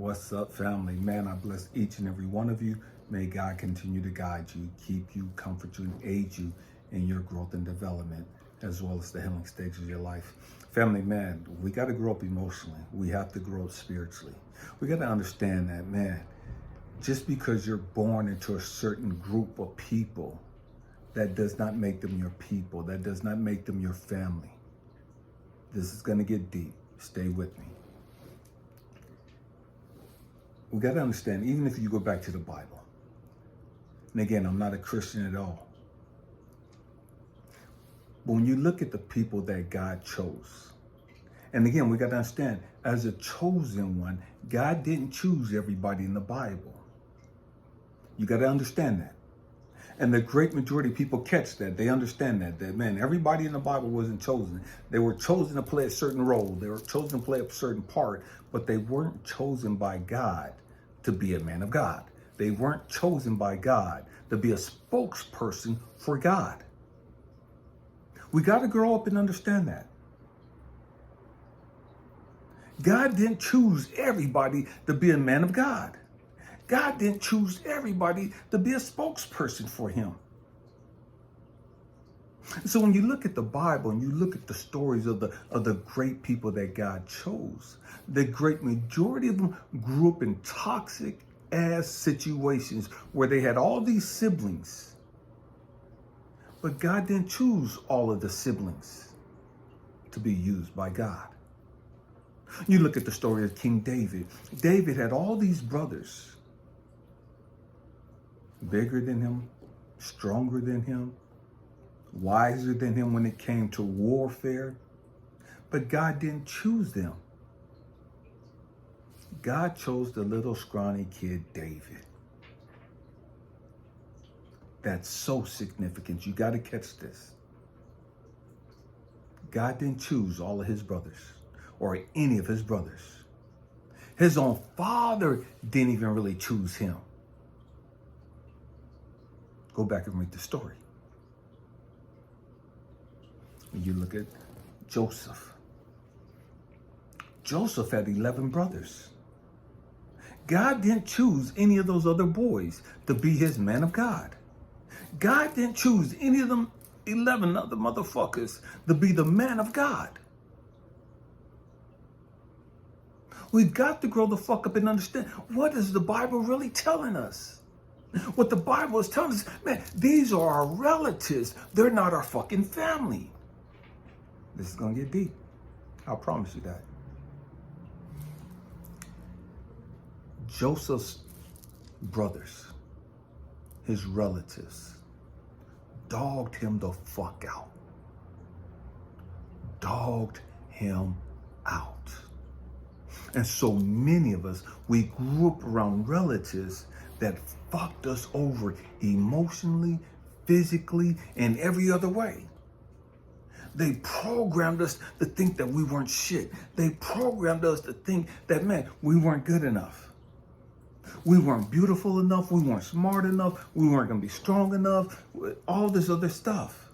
What's up, family? Man, I bless each and every one of you. May God continue to guide you, keep you, comfort you, and aid you in your growth and development, as well as the healing stages of your life. Family, man, we got to grow up emotionally. We have to grow up spiritually. We got to understand that, man, just because you're born into a certain group of people, that does not make them your people. That does not make them your family. This is going to get deep. Stay with me. We got to understand, even if you go back to the Bible, and again, I'm not a Christian at all, but when you look at the people that God chose, and again, we got to understand, as a chosen one, God didn't choose everybody in the Bible. You got to understand that. And the great majority of people catch that. They understand that man, everybody in the Bible wasn't chosen. They were chosen to play a certain role. They were chosen to play a certain part, but they weren't chosen by God to be a man of God. They weren't chosen by God to be a spokesperson for God. We got to grow up and understand that. God didn't choose everybody to be a man of God. God didn't choose everybody to be a spokesperson for him. So when you look at the Bible and you look at the stories of the great people that God chose, the great majority of them grew up in toxic ass situations where they had all these siblings. But God didn't choose all of the siblings to be used by God. You look at the story of King David. David had all these brothers, bigger than him, stronger than him, wiser than him when it came to warfare. But God didn't choose them. God chose the little scrawny kid, David. That's so significant. You got to catch this. God didn't choose all of his brothers or any of his brothers. His own father didn't even really choose him. Go back and read the story. When you look at Joseph. Joseph had 11 brothers. God didn't choose any of those other boys to be his man of God. God didn't choose any of them 11 other motherfuckers to be the man of God. We've got to grow the fuck up and understand, what is the Bible really telling us? What the Bible is telling us, man, these are our relatives. They're not our fucking family. This is going to get deep. I'll promise you that. Joseph's brothers, his relatives, dogged him the fuck out. Dogged him out. And so many of us, we grew up around relatives that fucked us over emotionally, physically, and every other way. They programmed us to think that we weren't shit. They programmed us to think that, man, we weren't good enough. We weren't beautiful enough. We weren't smart enough. We weren't going to be strong enough. All this other stuff.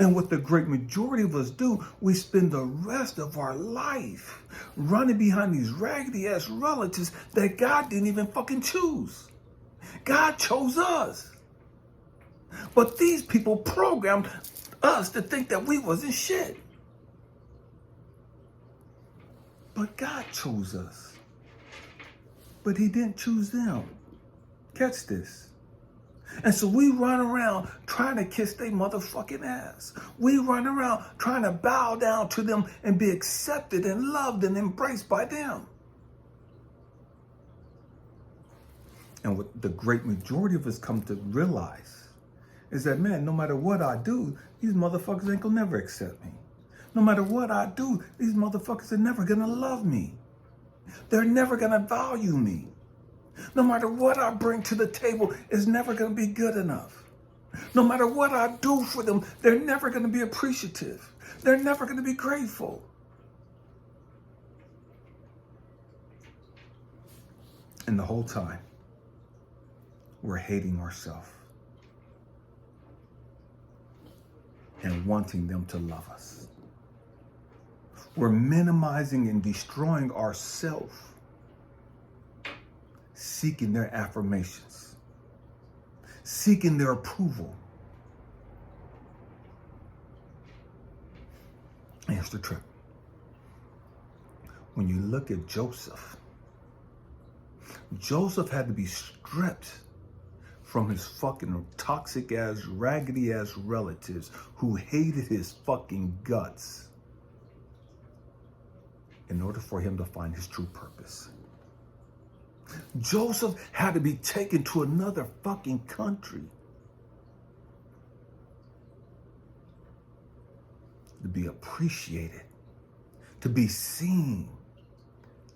And what the great majority of us do, we spend the rest of our life running behind these raggedy ass relatives that God didn't even fucking choose. God chose us. But these people programmed us to think that we wasn't shit. But God chose us. But he didn't choose them. Catch this. And so we run around trying to kiss their motherfucking ass. We run around trying to bow down to them and be accepted and loved and embraced by them. And what the great majority of us come to realize is that, man, no matter what I do, these motherfuckers ain't gonna never accept me. No matter what I do, these motherfuckers are never gonna love me. They're never gonna value me. No matter what I bring to the table, it's never going to be good enough. No matter what I do for them, they're never going to be appreciative. They're never going to be grateful. And the whole time, we're hating ourselves and wanting them to love us. We're minimizing and destroying ourselves seeking their affirmations, seeking their approval. Here's the trick. When you look at Joseph, Joseph had to be stripped from his fucking toxic ass, raggedy ass relatives who hated his fucking guts in order for him to find his true purpose. Joseph had to be taken to another fucking country to be appreciated, to be seen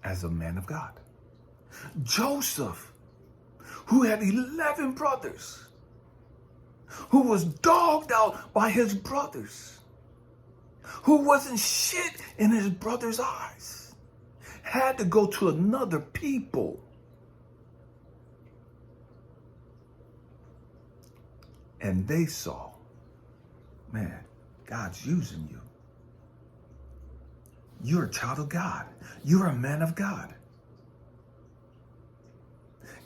as a man of God. Joseph, who had 11 brothers, who was dogged out by his brothers, who wasn't shit in his brother's eyes, had to go to another people and they saw, man, God's using you. You're a child of God. You're a man of God.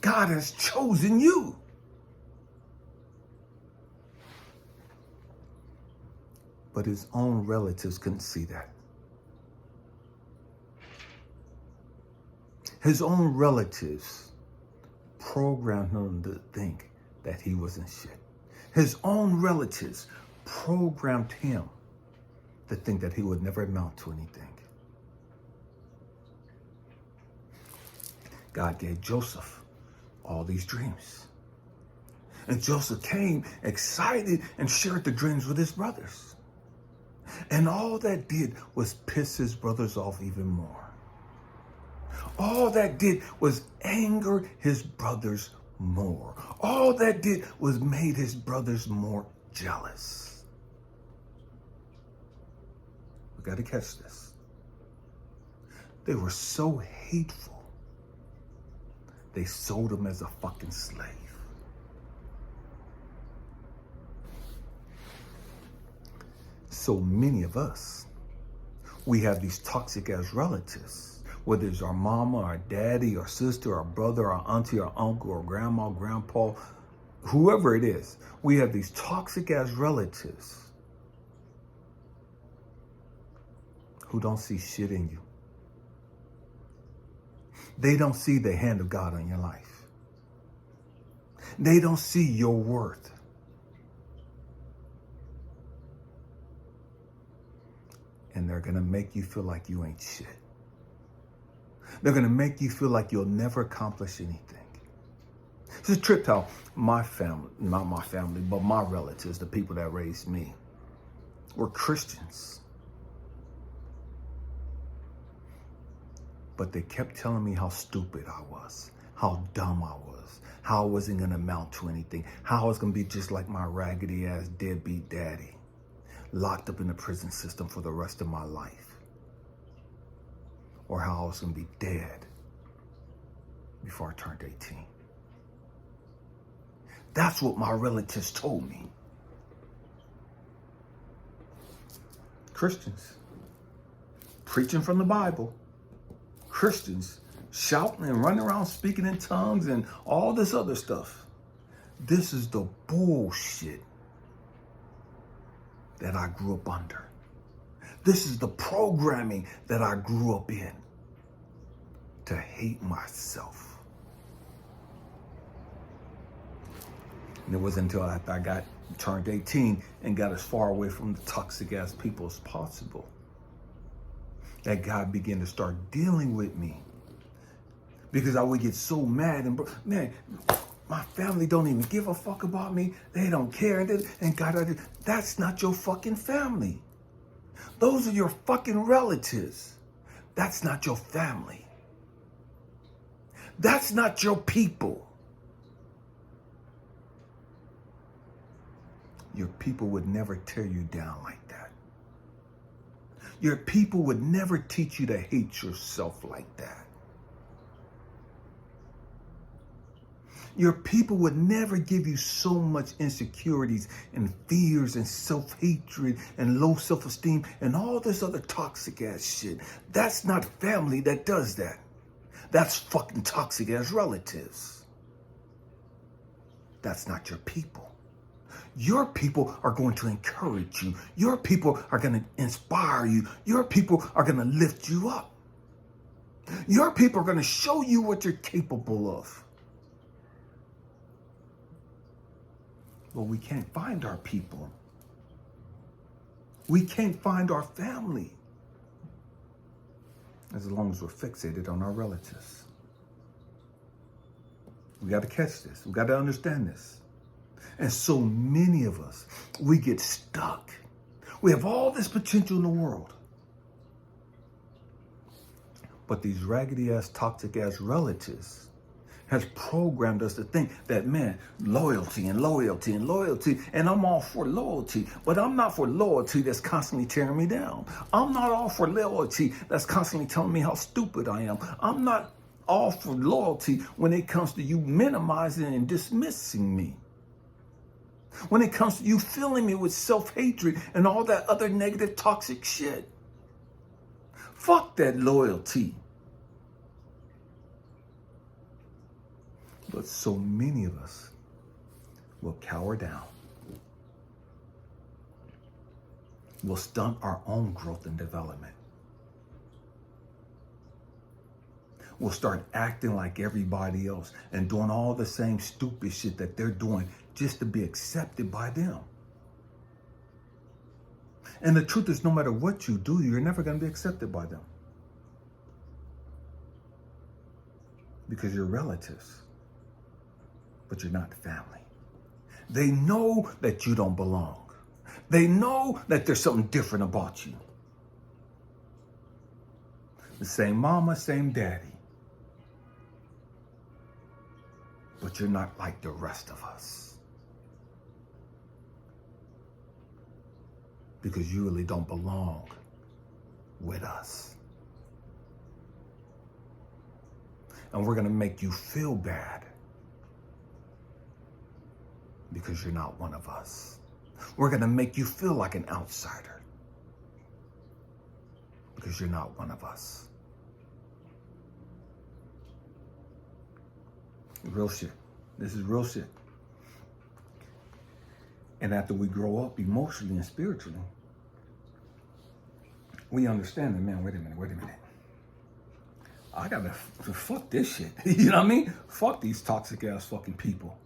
God has chosen you. But his own relatives couldn't see that. His own relatives programmed him to think that he wasn't shit. His own relatives programmed him to think that he would never amount to anything. God gave Joseph all these dreams. And Joseph came excited and shared the dreams with his brothers. And all that did was piss his brothers off even more. All that did was anger his brothers more. All that did was made his brothers more jealous. We got to catch this. They were so hateful. They sold him as a fucking slave. So many of us, we have these toxic ass relatives, whether it's our mama, our daddy, our sister, our brother, our auntie, our uncle, or grandma, grandpa, whoever it is. We have these toxic ass relatives who don't see shit in you. They don't see the hand of God on your life. They don't see your worth. And they're going to make you feel like you ain't shit. They're going to make you feel like you'll never accomplish anything. It's a trip how my family, not my family, but my relatives, the people that raised me, were Christians. But they kept telling me how stupid I was, how dumb I was, how I wasn't going to amount to anything, how I was going to be just like my raggedy ass deadbeat daddy, locked up in the prison system for the rest of my life, or how I was going to be dead before I turned 18. That's what my relatives told me. Christians, preaching from the Bible. Christians shouting and running around speaking in tongues and all this other stuff. This is the bullshit that I grew up under. This is the programming that I grew up in, to hate myself. And it wasn't until after I turned 18 and got as far away from the toxic ass people as possible that God began to start dealing with me. Because I would get so mad and, man, my family don't even give a fuck about me. They don't care. And God, that's not your fucking family. Those are your fucking relatives. That's not your family. That's not your people. Your people would never tear you down like that. Your people would never teach you to hate yourself like that. Your people would never give you so much insecurities and fears and self-hatred and low self-esteem and all this other toxic ass shit. That's not family that does that. That's fucking toxic as relatives. That's not your people. Your people are going to encourage you. Your people are going to inspire you. Your people are going to lift you up. Your people are going to show you what you're capable of. But we can't find our people. We can't find our family as long as we're fixated on our relatives. We got to catch this. We got to understand this. And so many of us, we get stuck. We have all this potential in the world. But these raggedy ass, toxic ass relatives has programmed us to think that, man, loyalty and loyalty and loyalty, and I'm all for loyalty, but I'm not for loyalty that's constantly tearing me down. I'm not all for loyalty that's constantly telling me how stupid I am. I'm not all for loyalty when it comes to you minimizing and dismissing me. When it comes to you filling me with self-hatred and all that other negative, toxic shit. Fuck that loyalty. But so many of us will cower down. Will stunt our own growth and development. We'll start acting like everybody else and doing all the same stupid shit that they're doing just to be accepted by them. And the truth is, no matter what you do, you're never going to be accepted by them. Because you're relatives, but you're not family. They know that you don't belong. They know that there's something different about you. The same mama, same daddy. But you're not like the rest of us. Because you really don't belong with us. And we're going to make you feel bad because you're not one of us. We're going to make you feel like an outsider because you're not one of us. Real shit. This is real shit. And after we grow up emotionally and spiritually, we understand that, man, wait a minute. I gotta fuck this shit. You know what I mean? Fuck these toxic ass fucking people.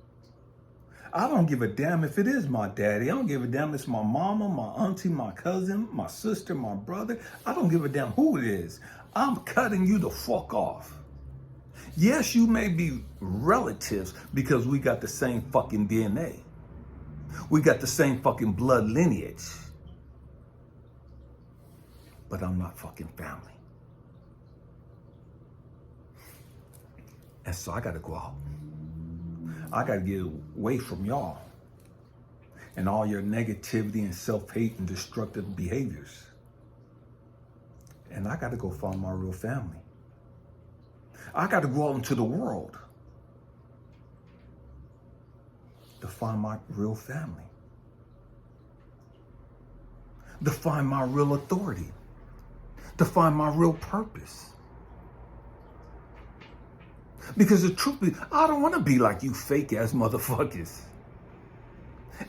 I don't give a damn if it is my daddy. I don't give a damn if it's my mama, my auntie, my cousin, my sister, my brother. I don't give a damn who it is. I'm cutting you the fuck off. Yes, you may be relatives because we got the same fucking DNA. We got the same fucking blood lineage. But I'm not fucking family. And so I got to go out. I got to get away from y'all and all your negativity and self-hate and destructive behaviors. And I got to go find my real family. I got to go out into the world to find my real family. To find my real authority. To find my real purpose. Because the truth is, I don't want to be like you fake ass motherfuckers.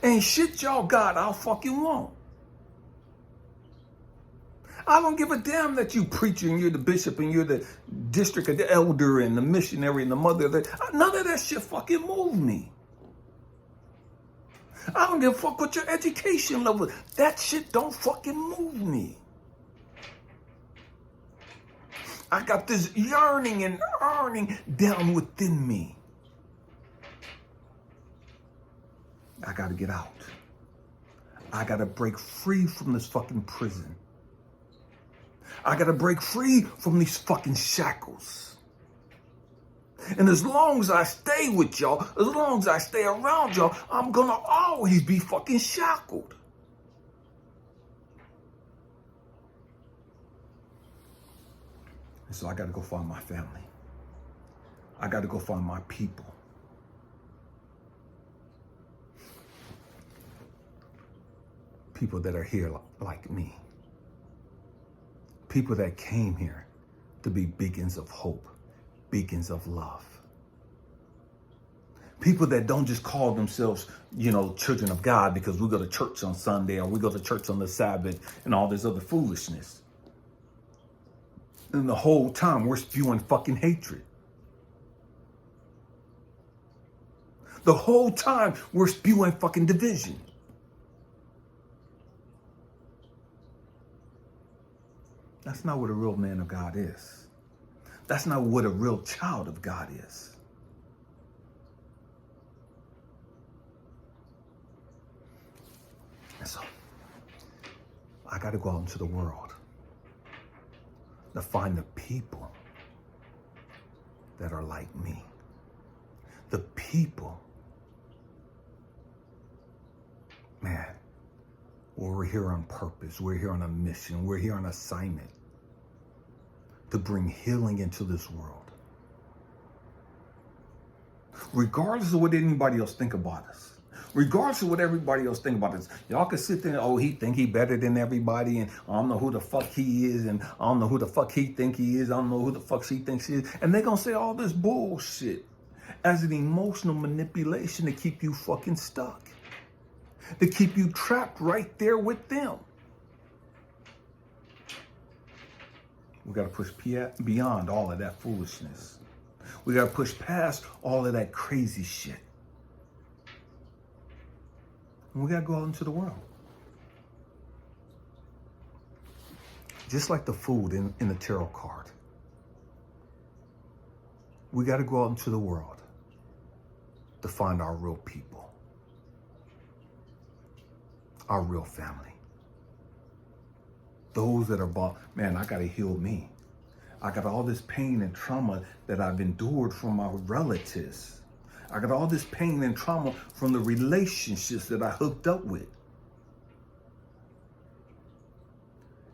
Ain't shit y'all got I'll fucking want. I don't give a damn that you preacher and you're the bishop and you're the district and the elder and the missionary and the mother. None of that shit fucking move me. I don't give a fuck what your education level is. That shit don't fucking move me. I got this yearning and earning down within me. I gotta get out. I gotta break free from this fucking prison. I gotta break free from these fucking shackles. And as long as I stay with y'all, as long as I stay around y'all, I'm gonna always be fucking shackled. And so I gotta go find my family. I gotta go find my people. People that are here like me. People that came here to be beacons of hope. beacons of love. People that don't just call themselves, children of God because we go to church on Sunday or we go to church on the Sabbath and all this other foolishness. And the whole time we're spewing fucking hatred. The whole time we're spewing fucking division. That's not what a real man of God is. That's not what a real child of God is. And so, I got to go out into the world to find the people that are like me. The people, man, we're here on purpose. We're here on a mission. We're here on assignment to bring healing into this world. Regardless of what anybody else think about us. Regardless of what everybody else think about us. Y'all can sit there and, he think he better than everybody, and I don't know who the fuck he is, and I don't know who the fuck he think he is, I don't know who the fuck she thinks he is. And they're gonna say all this bullshit as an emotional manipulation to keep you fucking stuck. To keep you trapped right there with them. We got to push beyond all of that foolishness. We got to push past all of that crazy shit. And we got to go out into the world. Just like the food in the tarot card. We got to go out into the world to find our real people. Our real family. Those that are about, man, I got to heal me. I got all this pain and trauma that I've endured from my relatives. I got all this pain and trauma from the relationships that I hooked up with.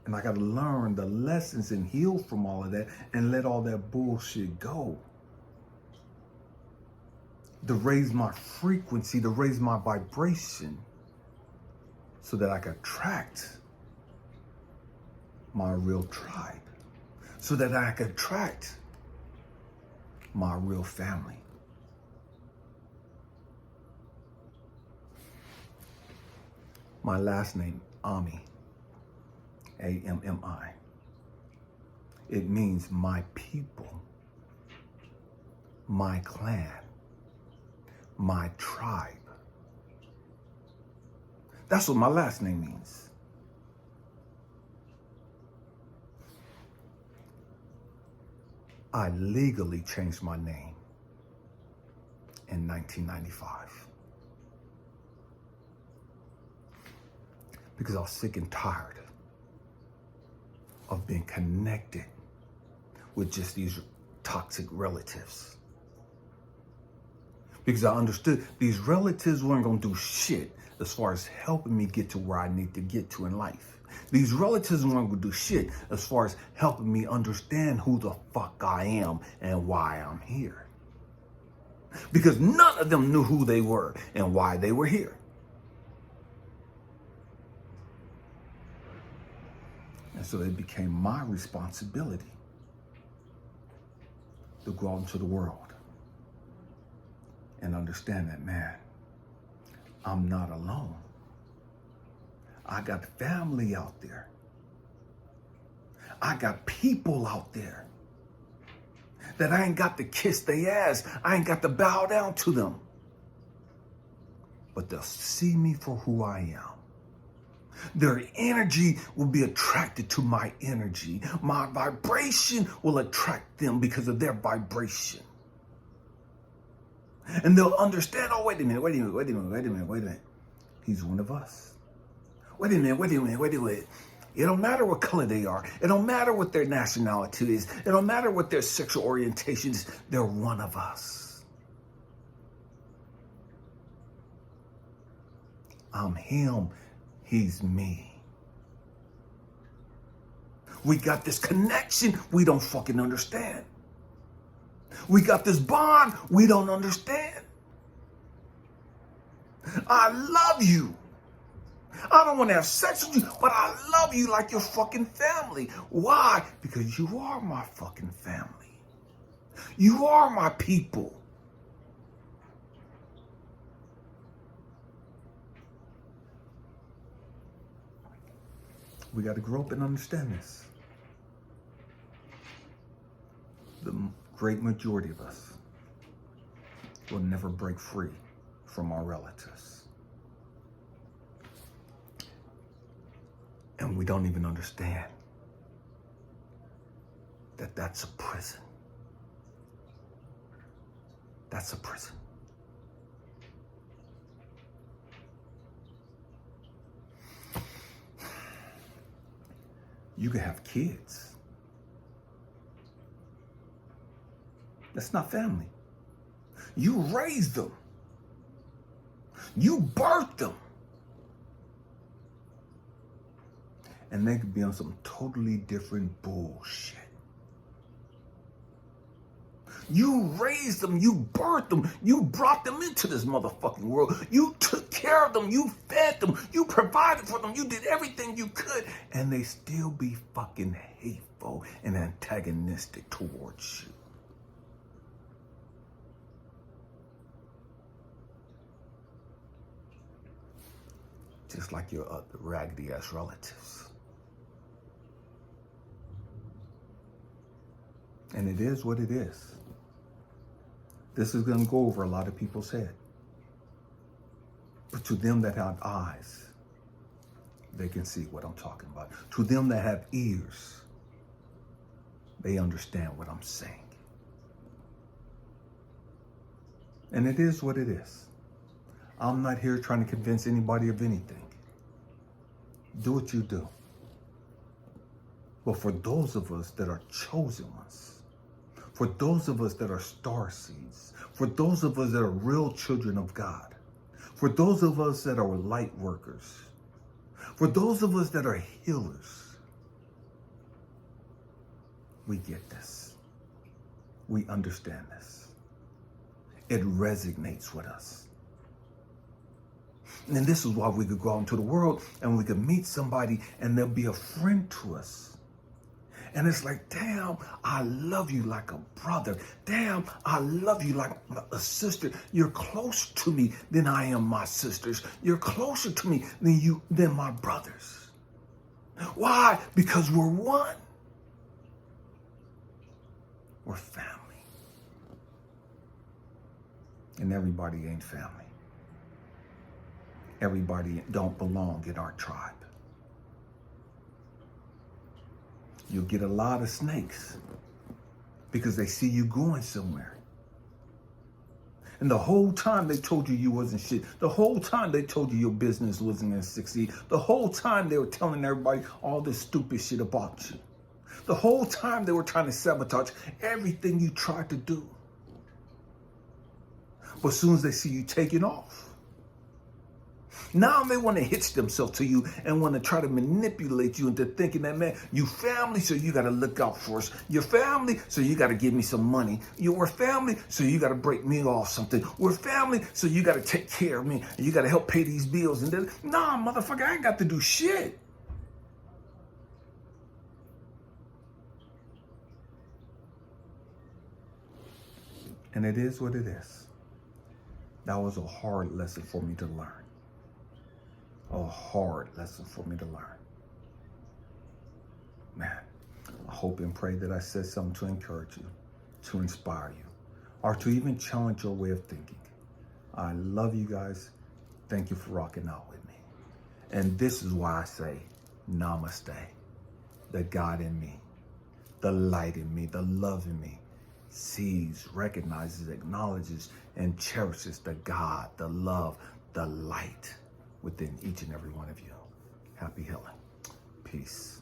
And I got to learn the lessons and heal from all of that and let all that bullshit go. To raise my frequency, to raise my vibration so that I can attract my real tribe, so that I can attract my real family. My last name, Ammi, A-M-M-I. It means my people, my clan, my tribe. That's what my last name means. I legally changed my name in 1995 because I was sick and tired of being connected with just these toxic relatives. Because I understood these relatives weren't going to do shit as far as helping me get to where I need to get to in life. These relatives weren't going to do shit as far as helping me understand who the fuck I am and why I'm here. Because none of them knew who they were and why they were here. And so it became my responsibility to go out into the world and understand that, man, I'm not alone. I got family out there. I got people out there that I ain't got to kiss their ass. I ain't got to bow down to them. But they'll see me for who I am. Their energy will be attracted to my energy. My vibration will attract them because of their vibration. And they'll understand, oh, wait a minute. He's one of us. Wait a minute. It don't matter what color they are. It don't matter what their nationality is. It don't matter what their sexual orientation is. They're one of us. I'm him. He's me. We got this connection we don't fucking understand. We got this bond we don't understand. I love you. I don't want to have sex with you, but I love you like your fucking family. Why? Because you are my fucking family. You are my people. We got to grow up and understand this. The great majority of us will never break free from our relatives. And we don't even understand that that's a prison. That's a prison. You can have kids. That's not family. You raised them. You birthed them. And they could be on some totally different bullshit. You raised them, you birthed them, you brought them into this motherfucking world. You took care of them, you fed them, you provided for them, you did everything you could, and they still be fucking hateful and antagonistic towards you. Just like your raggedy ass relatives. And it is what it is. This is going to go over a lot of people's head. But to them that have eyes, they can see what I'm talking about. To them that have ears, they understand what I'm saying. And it is what it is. I'm not here trying to convince anybody of anything. Do what you do. But for those of us that are chosen ones, for those of us that are star seeds, for those of us that are real children of God, for those of us that are light workers, for those of us that are healers, we get this. We understand this. It resonates with us. And this is why we could go out into the world and we could meet somebody and they'll be a friend to us. And it's like, damn, I love you like a brother. Damn, I love you like a sister. You're closer to me than I am my sisters. You're closer to me than my brothers. Why? Because we're one. We're family. And everybody ain't family. Everybody don't belong in our tribe. You'll get a lot of snakes because they see you going somewhere. And the whole time they told you you wasn't shit. The whole time they told you your business wasn't going to succeed. The whole time they were telling everybody all this stupid shit about you. The whole time they were trying to sabotage everything you tried to do. But as soon as they see you taking off, now they want to hitch themselves to you and want to try to manipulate you into thinking that, man, you family, so you got to look out for us. You're family, so you got to give me some money. We're family, so you got to break me off something. We're family, so you got to take care of me. And you got to help pay these bills. And then, nah, motherfucker, I ain't got to do shit. And it is what it is. That was a hard lesson for me to learn. A hard lesson for me to learn. Man, I hope and pray that I said something to encourage you, to inspire you, or to even challenge your way of thinking. I love you guys. Thank you for rocking out with me. And this is why I say namaste. The God in me, the light in me, the love in me, sees, recognizes, acknowledges, and cherishes the God, the love, the light within each and every one of you. Happy healing. Peace.